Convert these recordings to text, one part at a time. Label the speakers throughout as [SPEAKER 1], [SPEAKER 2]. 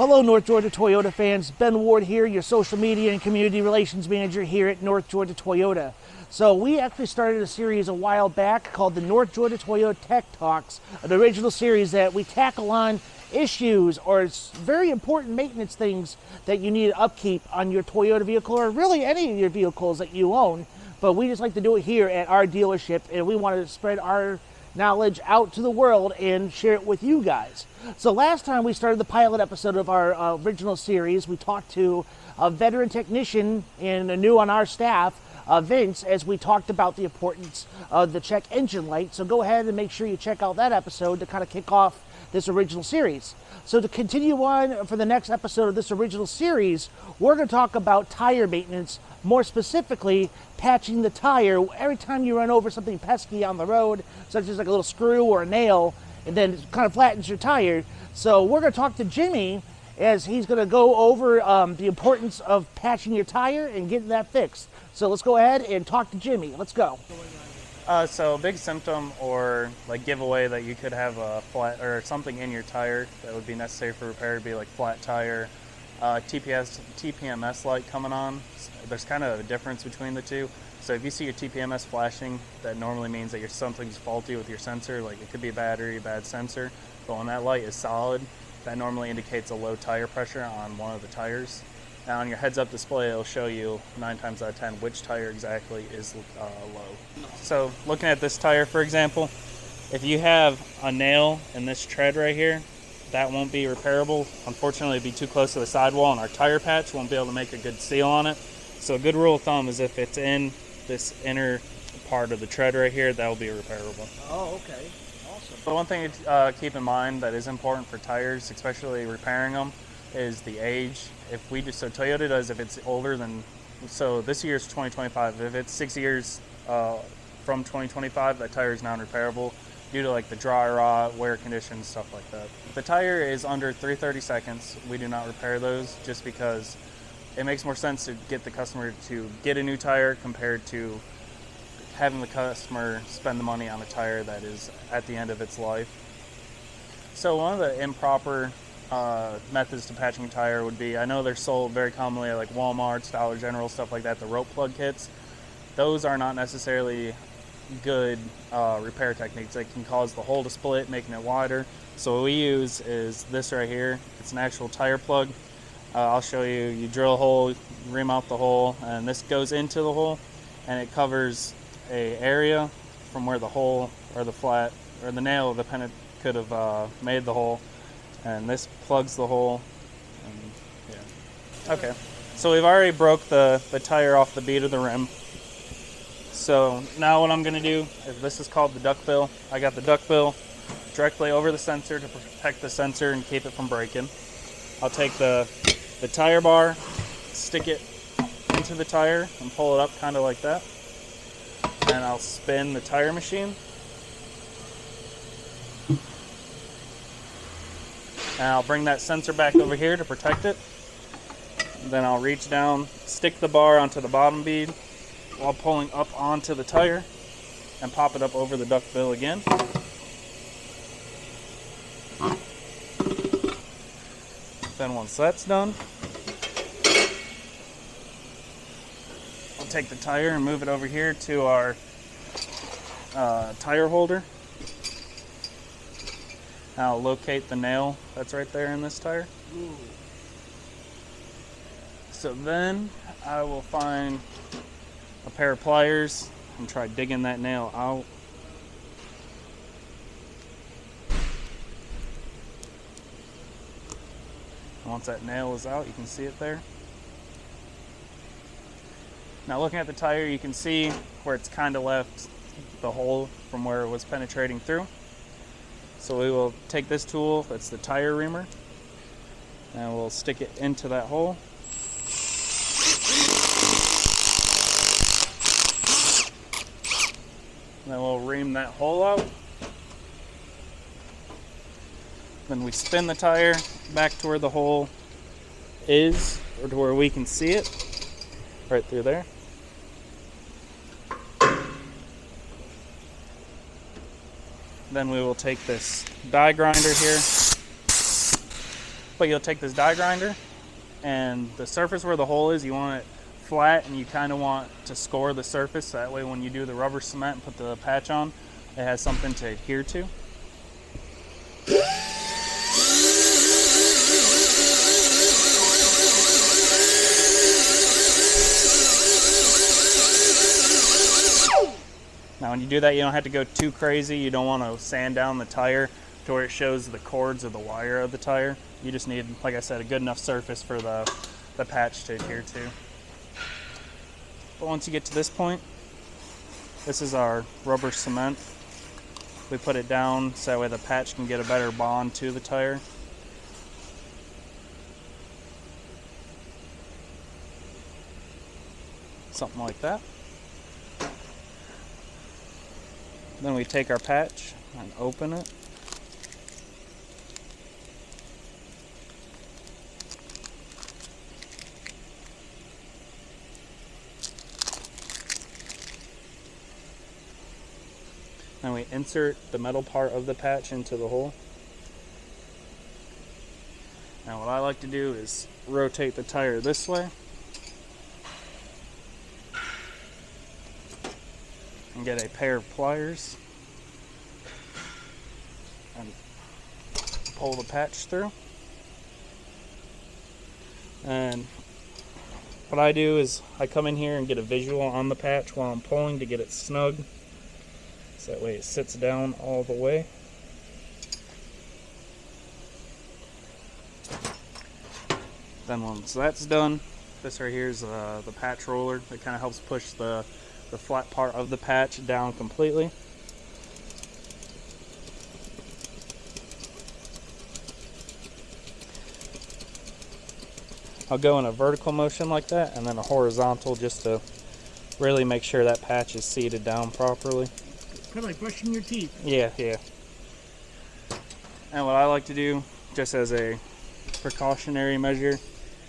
[SPEAKER 1] Hello, North Georgia Toyota fans. Ben Ward here, your social media and community relations manager here at North Georgia Toyota. So we actually started a series a while back called the North Georgia Toyota Tech Talks, an original series that we tackle on issues or very important maintenance things that you need upkeep on your Toyota vehicle or really any of your vehicles that you own. But we just like to do it here at our dealership, and we want to spread our knowledge out to the world and share it with you guys. So last time we started the pilot episode of our original series, we talked to a veteran technician and a new on our staff, Vince, as we talked about the importance of the check engine light. So go ahead and make sure you check out that episode to kind of kick off this original series. So to continue on for the next episode of this original series, we're going to talk about tire maintenance, more specifically patching the tire every time you run over something pesky on the road, such as like a little screw or a nail, and then it kind of flattens your tire. So we're going to talk to Jimmy as he's going to go over the importance of patching your tire and getting that fixed. So let's go ahead and talk to Jimmy. Let's go.
[SPEAKER 2] So a big symptom or like giveaway that you could have a flat or something in your tire that would be necessary for repair would be like flat tire, TPMS light coming on. There's kind of a difference between the two. So if you see your TPMS flashing, that normally means that something's faulty with your sensor. Like it could be a battery, bad sensor. But when that light is solid, that normally indicates a low tire pressure on one of the tires. Now on your heads-up display, it'll show you 9 times out of 10 which tire exactly is low. So looking at this tire, for example, if you have a nail in this tread right here, that won't be repairable. Unfortunately, it'd be too close to the sidewall, and our tire patch won't be able to make a good seal on it. So a good rule of thumb is if it's in this inner part of the tread right here, that will be repairable.
[SPEAKER 1] Oh, okay. Awesome.
[SPEAKER 2] But one thing to keep in mind that is important for tires, especially repairing them, is the age. So Toyota does, if it's older than, so this year's 2025, if it's 6 years from 2025, that tire is non-repairable due to like the dry rot, wear conditions, stuff like that. If the tire is under 330 seconds, we do not repair those just because it makes more sense to get the customer to get a new tire compared to having the customer spend the money on a tire that is at the end of its life. So one of the improper methods to patching a tire would be, I know they're sold very commonly at like Walmart, Dollar General, stuff like that, the rope plug kits. Those are not necessarily good repair techniques. They can cause the hole to split, making it wider. So what we use is this right here. It's an actual tire plug. I'll show you. You drill a hole, ream out the hole, and this goes into the hole, and it covers a area from where the hole or the flat or the nail of the pennant could have made the hole, and this plugs the hole. And yeah. Okay, so we've already broke the tire off the bead of the rim. So now what I'm going to do is, this is called the duck bill. I got the duck bill directly over the sensor to protect the sensor and keep it from breaking. I'll take the tire bar, stick it into the tire and pull it up kind of like that. And I'll spin the tire machine. And I'll bring that sensor back over here to protect it. Then I'll reach down, stick the bar onto the bottom bead while pulling up onto the tire and pop it up over the duck bill again. Then once that's done, I'll take the tire and move it over here to our tire holder. I'll locate the nail that's right there in this tire.
[SPEAKER 1] Ooh.
[SPEAKER 2] So then I will find a pair of pliers and try digging that nail out. Once that nail is out, you can see it there. Now looking at the tire, you can see where it's kind of left the hole from where it was penetrating through. So we will take this tool, that's the tire reamer, and we'll stick it into that hole. And then we'll ream that hole out. Then we spin the tire back to where the hole is, or to where we can see it, right through there. Then we will take this die grinder here. but you'll take this die grinder, and the surface where the hole is, you want it flat, and you kind of want to score the surface, so that way when you do the rubber cement and put the patch on, it has something to adhere to. Now when you do that, you don't have to go too crazy. You don't want to sand down the tire to where it shows the cords of the wire of the tire. You just need, like I said, a good enough surface for the patch to adhere to. But once you get to this point, this is our rubber cement. We put it down so that way the patch can get a better bond to the tire. Something like that. Then we take our patch and open it. Then we insert the metal part of the patch into the hole. Now what I like to do is rotate the tire this way and get a pair of pliers and pull the patch through. And what I do is I come in here and get a visual on the patch while I'm pulling to get it snug. So that way it sits down all the way. Then once that's done, this right here is the patch roller that kind of helps push the flat part of the patch down completely. I'll go in a vertical motion like that and then a horizontal just to really make sure that patch is seated down properly.
[SPEAKER 1] Kind of like brushing your teeth.
[SPEAKER 2] Yeah. And what I like to do, just as a precautionary measure,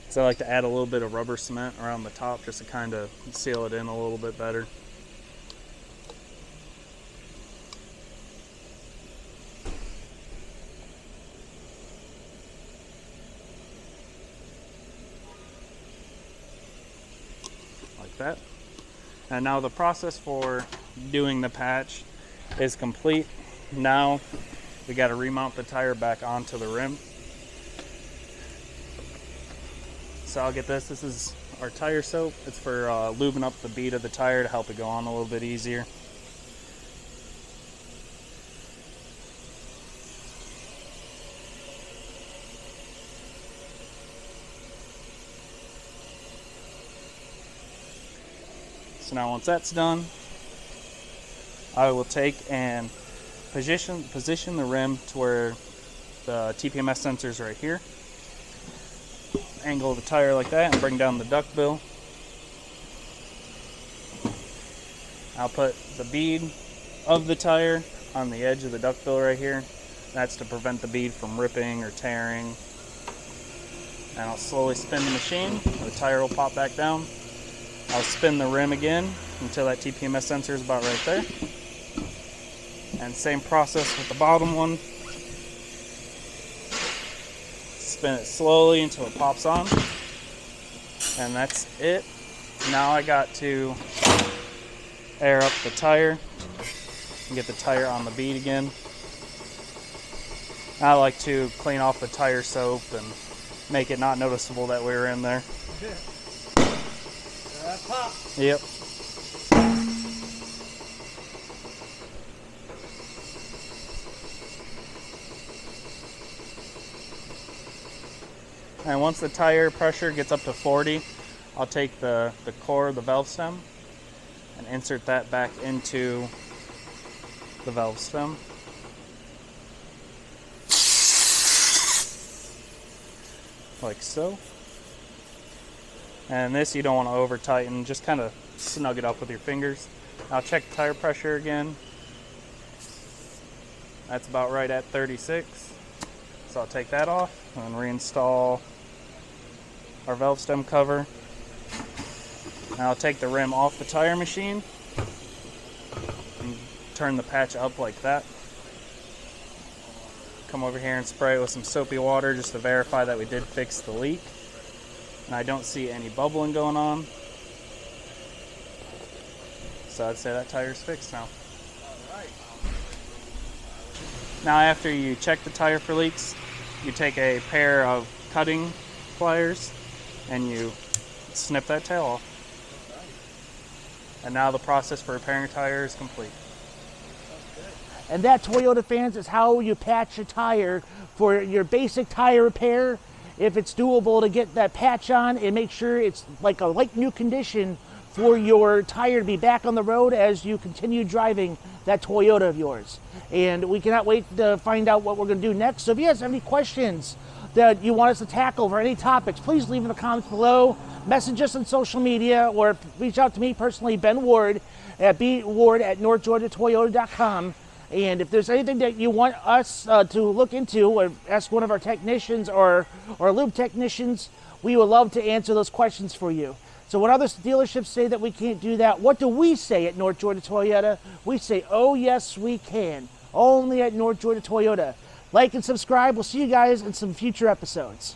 [SPEAKER 2] is I like to add a little bit of rubber cement around the top just to kind of seal it in a little bit better. Like that. And now the process for doing the patch is complete. Now we got to remount the tire back onto the rim. So I'll get this. This is our tire soap. It's for lubing up the bead of the tire to help it go on a little bit easier. So now once that's done, I will take and position the rim to where the TPMS sensor is right here. Angle the tire like that and bring down the duck bill. I'll put the bead of the tire on the edge of the duck bill right here. That's to prevent the bead from ripping or tearing. And I'll slowly spin the machine. The tire will pop back down. I'll spin the rim again until that TPMS sensor is about right there. And same process with the bottom one. Spin it slowly until it pops on. And that's it. Now I got to air up the tire and get the tire on the bead again. I like to clean off the tire soap and make it not noticeable that we were in there.
[SPEAKER 1] Pop.
[SPEAKER 2] Yep. And once the tire pressure gets up to 40, I'll take the core of the valve stem and insert that back into the valve stem. Like so. And this you don't want to over tighten, just kind of snug it up with your fingers. I'll check the tire pressure again. That's about right at 36. So I'll take that off and reinstall our valve stem cover. Now I'll take the rim off the tire machine and turn the patch up like that. come over here and spray it with some soapy water just to verify that we did fix the leak. And I don't see any bubbling going on. So I'd say that tire's fixed now. Now after you check the tire for leaks, you take a pair of cutting pliers and you snip that tail off. And now the process for repairing a tire is complete.
[SPEAKER 1] And that, Toyota fans, is how you patch a tire for your basic tire repair. If it's doable to get that patch on and make sure it's like a like new condition for your tire to be back on the road as you continue driving that Toyota of yours. And we cannot wait to find out what we're going to do next. So if you guys have any questions that you want us to tackle for any topics, please leave in the comments below. Message us on social media or reach out to me personally, Ben Ward, at bward@northgeorgiatoyota.com. And if there's anything that you want us to look into or ask one of our technicians or lube technicians, we would love to answer those questions for you. So when other dealerships say that we can't do that, what do we say at North Georgia Toyota? We say, oh yes, we can. Only at North Georgia Toyota. Like and subscribe. We'll see you guys in some future episodes.